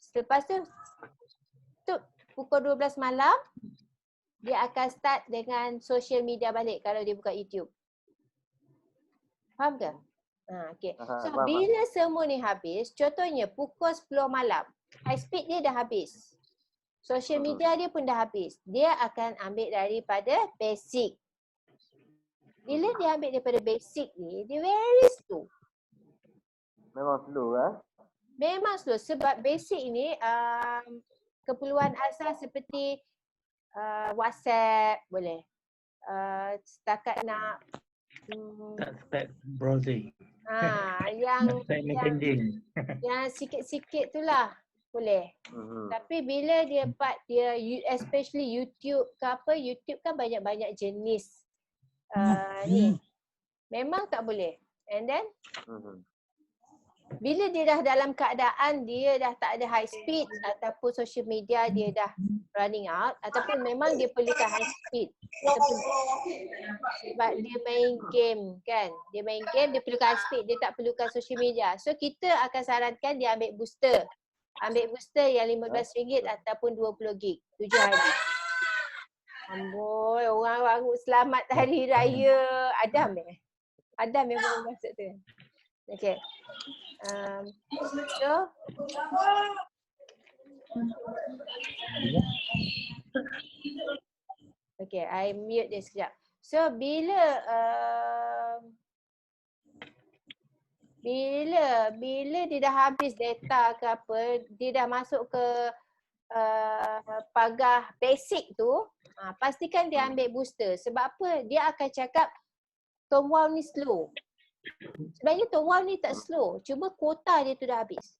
Selepas tu pukul 12 malam, dia akan start dengan social media balik kalau dia buka YouTube. Faham ke? Okay. So bila semua ni habis, contohnya pukul 10 malam, high speed dia dah habis. Social media dia pun dah habis. Dia akan ambil daripada basic. Bila dia ambil daripada basic ni, dia very slow. Memang slow Memang slow sebab basic ni keperluan asas seperti WhatsApp boleh. Setakat nak browsing. Yang Teknik yang sikit-sikit tu lah boleh. Tapi bila dia especially YouTube ke apa, YouTube kan banyak-banyak jenis ni. Memang tak boleh. And then bila dia dah dalam keadaan dia dah tak ada high speed ataupun social media dia dah running out ataupun memang dia perlukan high speed sebab dia main game kan. Dia main game dia perlukan high speed, dia tak perlukan social media. So kita akan sarankan dia ambil booster. Ambil booster yang RM15 ataupun 20 gig 7 hari. Amboi, orang baru selamat hari raya. Adam Adam yang belum masuk tu. Okay. So okay, I mute dia sekejap. So bila dia dah habis data ke apa, dia dah masuk ke pagar basic tu, pastikan dia ambil booster. Sebab apa? Dia akan cakap Tom Wow ni slow. Sebenarnya Tom Wow ni tak slow, cuma kuota dia tu dah habis.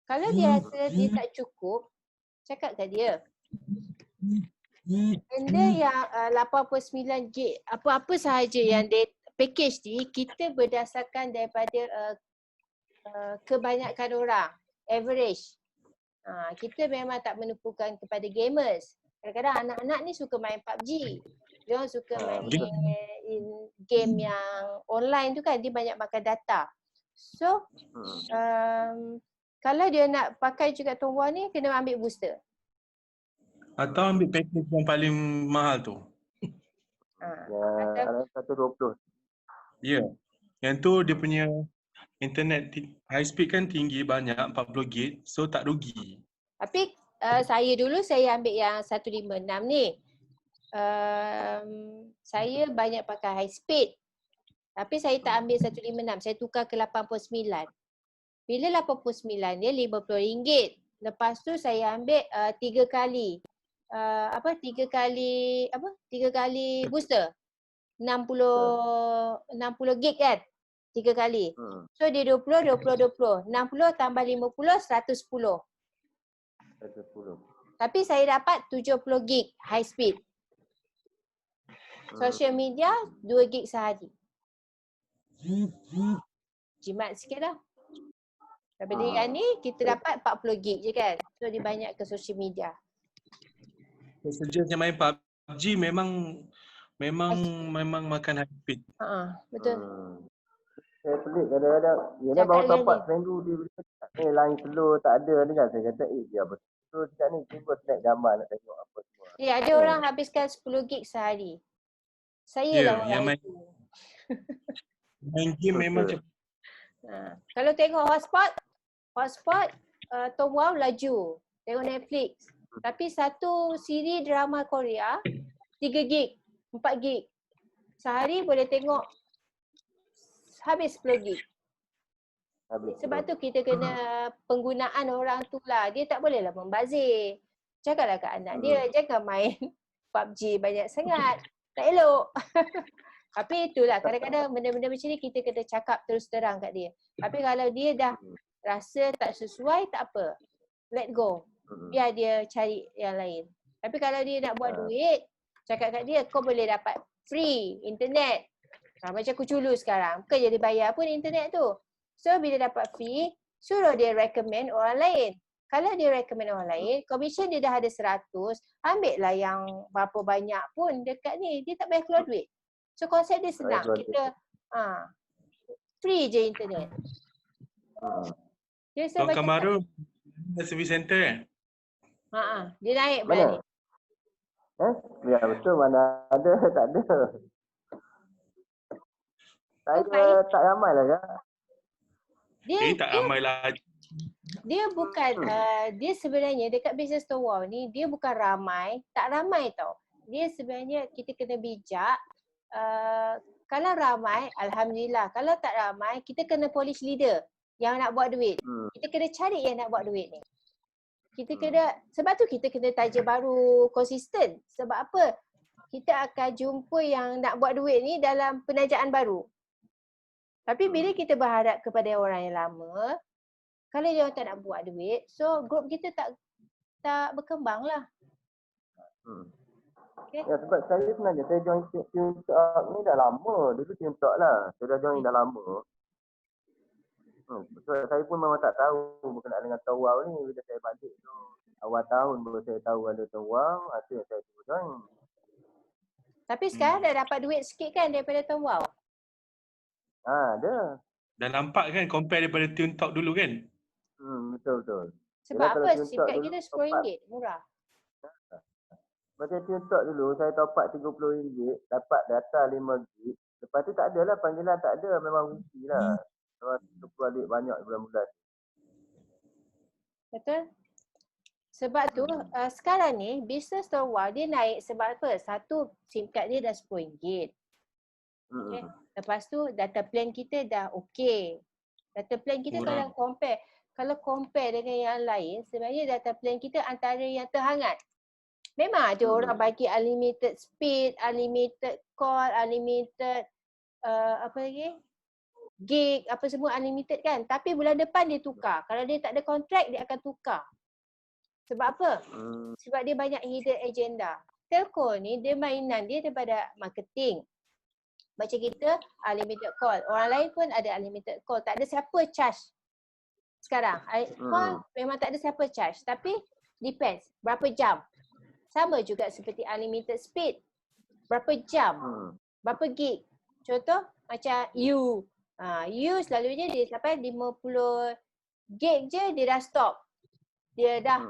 Kalau dia rasa dia tak cukup, cakap kat dia. Benda yang 89 gig, apa-apa sahaja yang package ni, kita berdasarkan daripada kebanyakan orang, average. Kita memang tak menumpukan kepada gamers. Kadang-kadang anak-anak ni suka main PUBG. Dia orang suka main game yang online tu kan, dia banyak makan data. So, kalau dia nak pakai juga Tom Wow ni, kena ambil booster. Atau ambil package yang paling mahal tu. Yang 120. Ya. Yang tu dia punya internet high speed kan tinggi banyak 40 gig, so tak rugi. Tapi saya ambil yang 156 ni. Saya banyak pakai high speed. Tapi saya tak ambil 156, saya tukar ke 89. Bila 89 dia RM50. Lepas tu saya ambil 3 kali booster. 60 gig kan? 3 kali. So dia 20, 60 tambah 50, 110. Tapi saya dapat 70 gig high speed. Social media 2 gig sehari. Jimat sikit lah. Daripada yang ni kita dapat 40 gig je kan. So dia banyak ke social media. Sejenis yang main PUBG memang makan high speed. Betul. Saya pelik kadang-kadang. Yelah baru top up seminggu dia cakap line slow tak ada ni kan. Saya kata dia betul cakap ni. Cuba snap gambar nak tengok apa semua. Ya, ada orang habiskan 10 gig sehari. Saya lah orang itu. Main game memang cepat. Kalau tengok hotspot Tom Wow laju. Tengok Netflix. Tapi satu siri drama Korea 3 gig, 4 gig. Sehari boleh tengok habis 10 gig. Sebab tu kita kena penggunaan orang tu lah. Dia tak bolehlah membazir. Cakaplah kat anak dia, jangan main PUBG banyak sangat. Tak elok. Tapi itulah, kadang-kadang benda-benda macam ni kita kena cakap terus terang kat dia. Tapi kalau dia dah rasa tak sesuai, tak apa. Let go. Biar dia cari yang lain. Tapi kalau dia nak buat duit, cakap kat dia, kau boleh dapat free internet. Macam Kuculu sekarang. Bukan jadi bayar pun internet tu. So bila dapat free, suruh dia recommend orang lain. Kalau dia recommend orang lain, commission dia dah ada 100, ambil lah yang berapa banyak pun dekat ni. Dia tak payah keluar duit. So konsep dia senang. Kita free je internet. Tuan Kamarul service center kan? Dia naik balik. Ya betul, mana ada, tak ada. Saya tak ramai lah kan. Dia tak ramai lah. Dia bukan, dia sebenarnya dekat business Tom Wow ni, dia bukan ramai, tak ramai tau. Dia sebenarnya kita kena bijak. Kalau ramai, Alhamdulillah. Kalau tak ramai, kita kena polish leader yang nak buat duit. Kita kena cari yang nak buat duit ni. Kita kena, sebab tu kita kena taja baru konsisten. Sebab apa? Kita akan jumpa yang nak buat duit ni dalam penajaan baru. Tapi bila kita berharap kepada orang yang lama, kalau dia orang tak nak buat duit, so group kita tak berkembang lah. Okay. Ya, sebab saya sebenarnya saya join TeamTalk ni dah lama. Dulu TeamTalk lah. Saya dah join dah lama. Betul, saya pun memang tak tahu berkenaan dengan Tawau ni. Bila saya balik tu awal tahun baru saya tahu ada Tawau. Akhirnya saya pun join. Tapi sekarang dah dapat duit sikit kan daripada Tawau? Ada. Dah nampak kan compare daripada TeamTalk dulu kan? Betul. Sebab Yelah, kalau apa? TeamTalk Sim kad dulu kita top up. RM10, murah. Macam TeamTalk dulu saya top up RM30, dapat data 5GB. Lepas tu tak adalah panggilan, tak ada. Memang wifi lah. Memang tu duit banyak bulan-bulan. Betul? Sebab tu sekarang ni bisnes Tawau dia naik sebab apa? Satu, SIM card dia dah RM10. Okay. Lepas tu data plan kita dah okey. Data plan kita Murah. kalau compare dengan yang lain, sebenarnya data plan kita antara yang terhangat. Memang ada orang bagi unlimited speed, unlimited call, unlimited apa lagi? Gig, apa semua unlimited kan. Tapi bulan depan dia tukar. Kalau dia tak ada kontrak, dia akan tukar. Sebab apa? Sebab dia banyak hidden agenda. Telco ni dia mainan dia daripada marketing. Macam kita unlimited call. Orang lain pun ada unlimited call. Tak ada siapa charge sekarang. Call memang tak ada siapa charge. Tapi depends. Berapa jam. Sama juga seperti unlimited speed. Berapa jam. Berapa gig. Contoh macam you. You selalunya dia sampai 50 gig je dia dah stop. Dia dah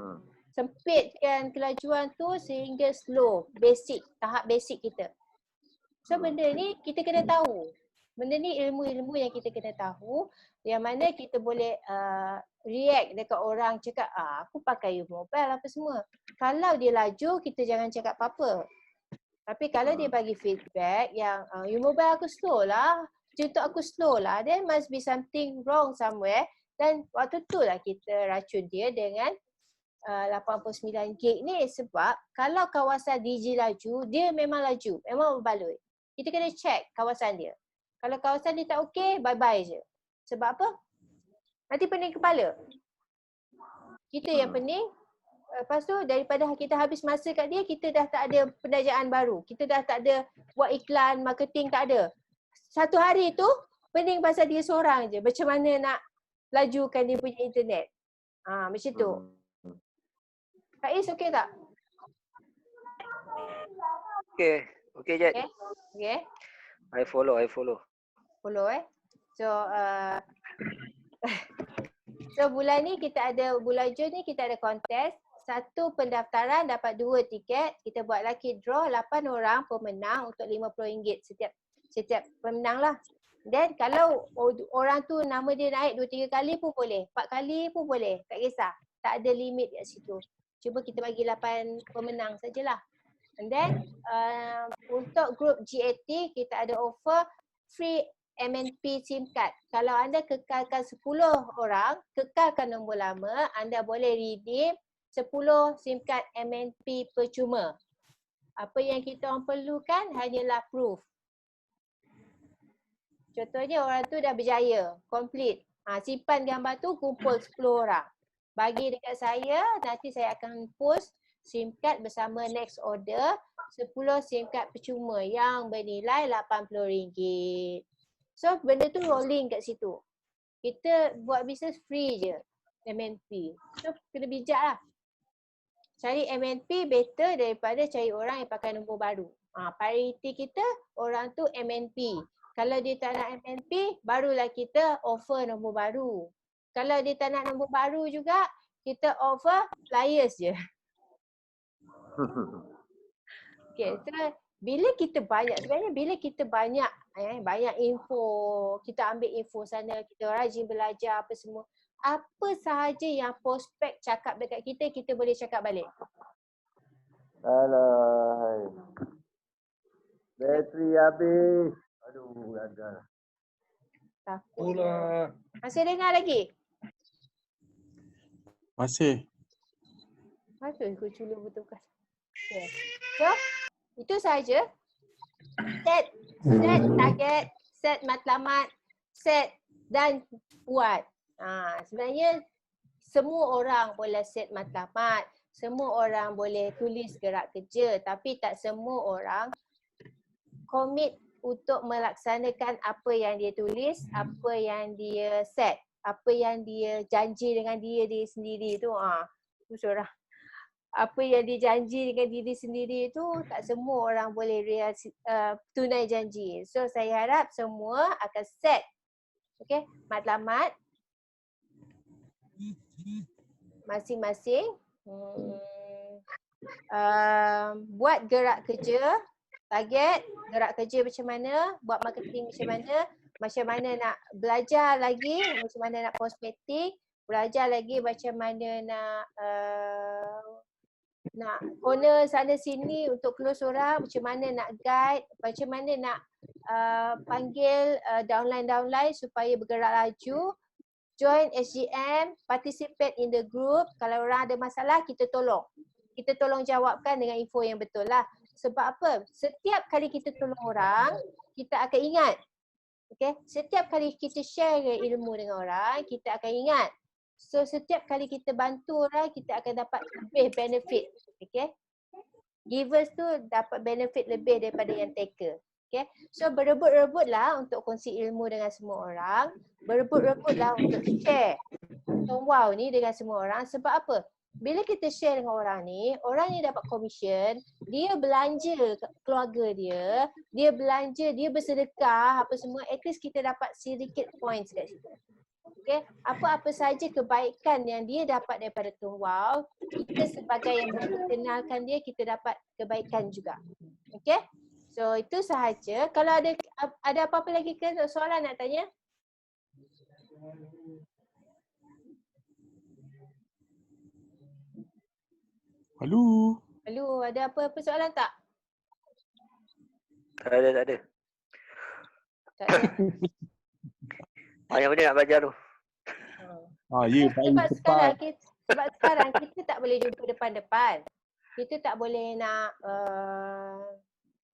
sempitkan kelajuan tu sehingga slow. Basic. Tahap basic kita. So benda ni kita kena tahu. Benda ni ilmu-ilmu yang kita kena tahu. Yang mana kita boleh react dekat orang cakap aku pakai U-Mobile apa semua. Kalau dia laju kita jangan cakap apa-apa. Tapi kalau dia bagi feedback yang U-Mobile aku slow lah. Contoh aku slow lah. Then must be something wrong somewhere. Dan waktu tu lah kita racun dia dengan 89 gig ni. Sebab kalau kawasan DJ laju, dia memang laju. Memang berbaloi. Kita kena check kawasan dia. Kalau kawasan dia tak okey, bye-bye je. Sebab apa? Nanti pening kepala. Kita yang pening. Lepas tu daripada kita habis masa kat dia, kita dah tak ada pendanaan baru. Kita dah tak ada buat iklan, marketing, tak ada. Satu hari tu pening pasal dia seorang je. Macam mana nak lajukan dia punya internet. Macam tu. Kak Is okey tak? Okey Jad. Okay. I follow. Follow So so bulan ni kita ada, bulan Jun ni kita ada kontes. Satu pendaftaran dapat 2 tiket. Kita buat lucky draw 8 orang pemenang untuk RM50 setiap pemenang lah. Then kalau orang tu nama dia naik 2-3 kali pun boleh. 4 kali pun boleh. Tak kisah. Tak ada limit kat situ. Cuba kita bagi 8 pemenang sajalah. And then untuk grup GAT kita ada offer free MNP SIM card. Kalau anda kekalkan 10 orang, kekalkan nombor lama, anda boleh redeem 10 SIM card MNP percuma. Apa yang kita orang perlukan hanyalah proof. Contohnya orang tu dah berjaya, complete. Simpan gambar tu, kumpul 10 orang. Bagi dekat saya, nanti saya akan post SIM card bersama next order 10 SIM card percuma yang bernilai RM80. So benda tu rolling kat situ. Kita buat bisnes free je MNP. So kena bijak lah. Cari MNP better daripada cari orang yang pakai nombor baru. Priority kita orang tu MNP. Kalau dia tak nak MNP, barulah kita offer nombor baru. Kalau dia tak nak nombor baru juga, kita offer flyers je. Okay, so bila kita banyak info, kita ambil info sana, kita rajin belajar apa semua. Apa sahaja yang prospek cakap dekat kita, kita boleh cakap balik. Alah. Bateri habis. Aduh, gagal. Takut. Pula. Masih dengar lagi? Masih. Aku cuba betulkan. Okay. So, itu saja. Set target, set matlamat, set dan buat. Sebenarnya semua orang boleh set matlamat, semua orang boleh tulis gerak kerja, tapi tak semua orang komit untuk melaksanakan apa yang dia tulis, apa yang dia set, apa yang dia janji dengan dia sendiri tu. Tu seorang. Apa yang dia janji dengan diri sendiri tu tak semua orang boleh tunai janji. So saya harap semua akan set matlamat masing-masing, buat gerak kerja, target gerak kerja macam mana, buat marketing macam mana nak belajar lagi, macam mana nak prospecting, belajar lagi macam mana nak corner sana sini untuk close orang, macam mana nak guide, macam mana nak panggil downline supaya bergerak laju, join SGM, participate in the group. Kalau orang ada masalah, kita tolong jawabkan dengan info yang betul lah. Sebab apa? Setiap kali kita tolong orang, kita akan ingat. Setiap kali kita share ilmu dengan orang, kita akan ingat. So setiap kali kita bantu orang, kita akan dapat lebih benefit. Givers tu dapat benefit lebih daripada yang taker. So berebut-rebutlah untuk kongsi ilmu dengan semua orang. Berebut-rebutlah untuk share wow ni dengan semua orang. Sebab apa? Bila kita share dengan orang ni dapat komisen, dia belanja keluarga dia belanja, dia bersedekah, apa semua, at least kita dapat sedikit points kat situ. Apa-apa saja kebaikan yang dia dapat daripada Tuan Wow, kita sebagai yang memperkenalkan dia, kita dapat kebaikan juga. So itu sahaja. Kalau ada apa-apa lagi ke soalan nak tanya? Halo, ada apa-apa soalan tak? Tak ada. Tak ada. Banyak benda nak belajar tu. ya, paling cepat. Sebab sekarang kita tak boleh jumpa depan-depan. Kita tak boleh nak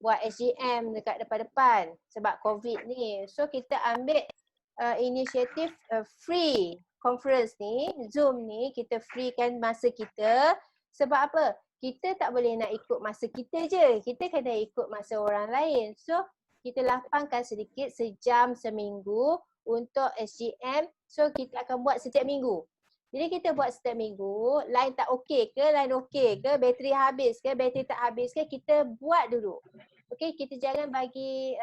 buat SGM dekat depan-depan sebab COVID ni. So kita ambil inisiatif free conference ni, Zoom ni, kita freekan masa kita. Sebab apa? Kita tak boleh nak ikut masa kita je. Kita kena ikut masa orang lain. So kita lapangkan sedikit, sejam seminggu untuk SGM. So kita akan buat setiap minggu. Jadi kita buat setiap minggu, line tak okey ke, line okey ke, bateri habis ke, bateri tak habis ke, kita buat dulu. Kita jangan bagi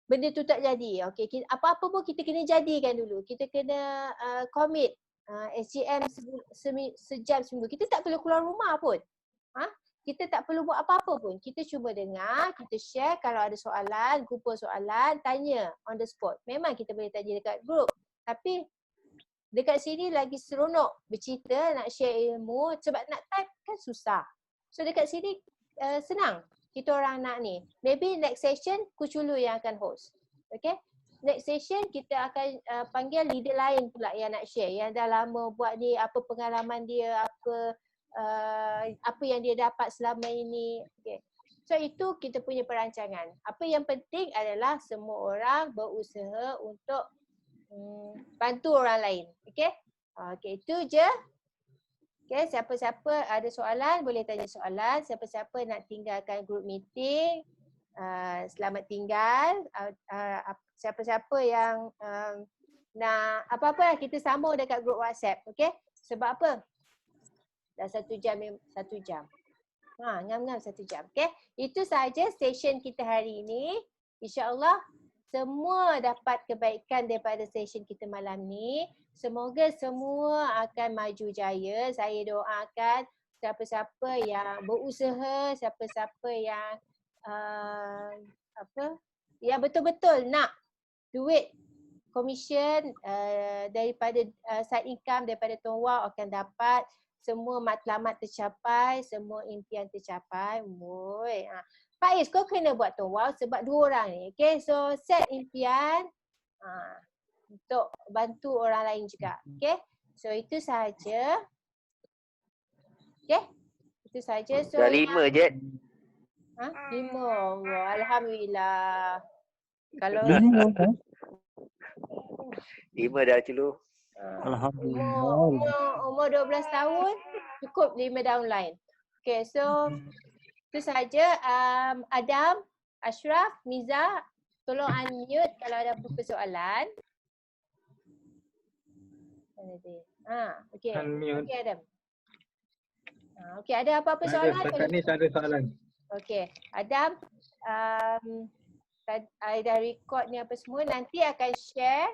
benda tu tak jadi. Apa-apa pun kita kena jadikan dulu. Kita kena commit SGM sejam seminggu. Kita tak perlu keluar rumah pun. Kita tak perlu buat apa-apa pun. Kita cuma dengar, kita share, kalau ada soalan, kumpul soalan, tanya on the spot. Memang kita boleh tanya dekat group. Tapi dekat sini lagi seronok bercerita, nak share ilmu. Sebab nak type kan susah. So dekat sini senang. Kita orang nak ni. Maybe next session, Kuculu yang akan host. Next session kita akan panggil leader lain pula yang nak share. Yang dah lama buat ni, apa pengalaman dia, apa yang dia dapat selama ini. So itu kita punya perancangan. Apa yang penting adalah semua orang berusaha untuk bantu orang lain. Itu je. Siapa-siapa ada soalan boleh tanya soalan. Siapa-siapa nak tinggalkan group meeting, selamat tinggal. Siapa-siapa yang nak apa-apa, kita sambung dekat group WhatsApp. Sebab apa? Dah 1 jam. Ngam-ngam 1 jam. Itu sahaja session kita hari ini. InsyaAllah semua dapat kebaikan daripada session kita malam ni. Semoga semua akan maju jaya. Saya doakan siapa-siapa yang berusaha, siapa-siapa yang yang betul-betul nak duit komisen daripada side income daripada Tuan Wow akan dapat. Semua matlamat tercapai, semua impian tercapai. Faiz, kau kena buat Tuan Wow sebab 2 orang ni. So set impian untuk bantu orang lain juga. So itu sahaja. Itu sahaja. So Dah 5 je. 5. Allah, alhamdulillah. Kalau 5 dah dulu. Alhamdulillah. Umur 12 tahun cukup 5 downline. Okay, so itu saja. Adam, Ashraf, Miza, tolong unmute kalau ada apa-apa soalan. Okay. Unmute. Okay, Adam. Okay, ada apa-apa Tak ada, soalan? setakat ni tak ada soalan. Okay, Adam, I dah record ni apa semua. Nanti akan share.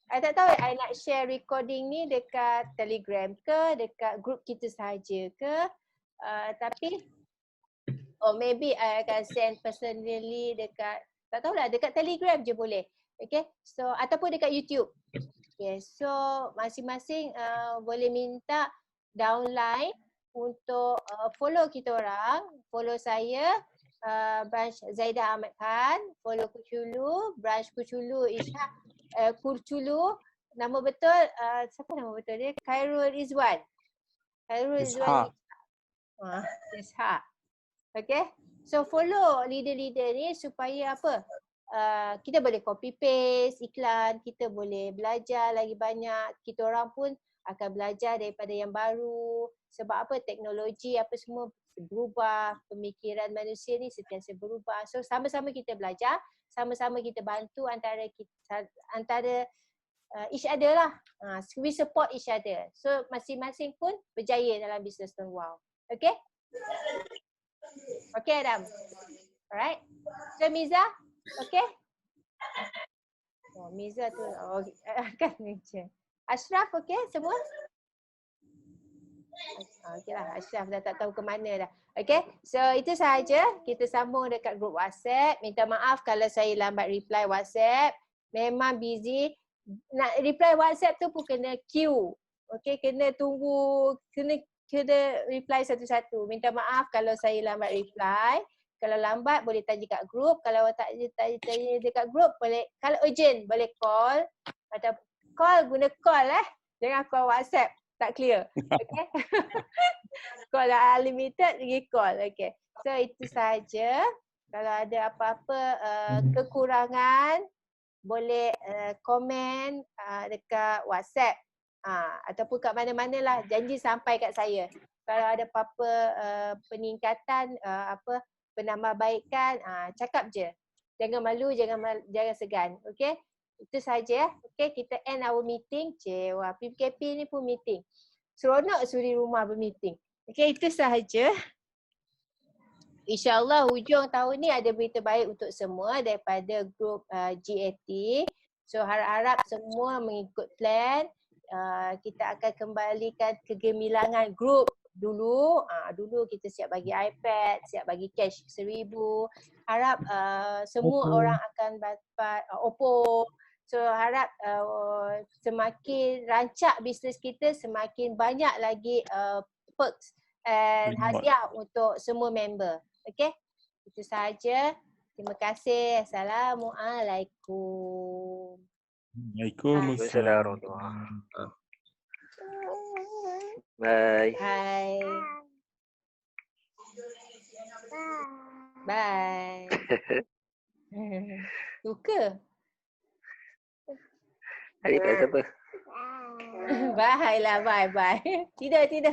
I tak tahu I nak share recording ni dekat Telegram ke, dekat group kita sahaja ke. Tapi, maybe I akan send personally dekat, tak tahulah, dekat Telegram je boleh. Okay, so ataupun dekat YouTube. Okay, so masing-masing boleh minta downline untuk follow kita orang. Follow saya, branch Zaidah Ahmad Khan. Follow Kuchulu, branch Kuchulu Ishak. Kuchulu, nama betul, siapa nama betul dia? Khairul Rizwan. Khairul Rizwan Ishak. Okay, so follow leader-leader ni supaya apa? Kita boleh copy paste iklan, kita boleh belajar lagi banyak. Kita orang pun akan belajar daripada yang baru. Sebab apa? Teknologi apa semua berubah, pemikiran manusia ni sentiasa berubah. So sama-sama kita belajar, sama-sama kita bantu antara each other lah. We support each other. So masing-masing pun berjaya dalam bisnes Stonewall. Okay? Okay, Adam. Alright. So Miza, okay? Miza tu akan mention. Ashraf, okay semua? Okay lah, Ashraf dah tak tahu ke mana dah. Okay, so itu sahaja. Kita sambung dekat grup WhatsApp. Minta maaf kalau saya lambat reply WhatsApp. Memang busy. Nak reply WhatsApp tu pun kena queue. Okay, kena tunggu, kena reply satu-satu. Minta maaf kalau saya lambat reply. Kalau lambat boleh tanya kat grup. Kalau tak tanya dekat grup boleh, kalau urgent boleh call. Atau call, guna call Jangan call WhatsApp. Tak clear. Okay. Call unlimited, pergi call. Okay. So itu saja. Kalau ada apa-apa kekurangan, boleh komen dekat WhatsApp. Ataupun kat mana-mana lah. Janji sampai kat saya. Kalau ada apa-apa peningkatan, penambahbaikan, cakap je. Jangan malu, jangan segan. Okay. Itu saja. Okay, kita end our meeting. Wah, PKP ni pun meeting. Seronok suri rumah bermeeting. Okay, itu sahaja. InsyaAllah hujung tahun ni ada berita baik untuk semua daripada grup GAT. So harap-harap semua mengikut plan. Kita akan kembalikan kegemilangan grup dulu. Dulu kita siap bagi iPad, siap bagi cash 1,000. Harap semua orang akan dapat Oppo. So harap semakin rancak bisnes kita, semakin banyak lagi perks and hadiah untuk semua member. Okay? Itu sahaja. Terima kasih. Assalamualaikum. Waalaikumsalam. Bye. Bye. Bye. Suka? Hari siapa? Bye lah, bye. Tidak.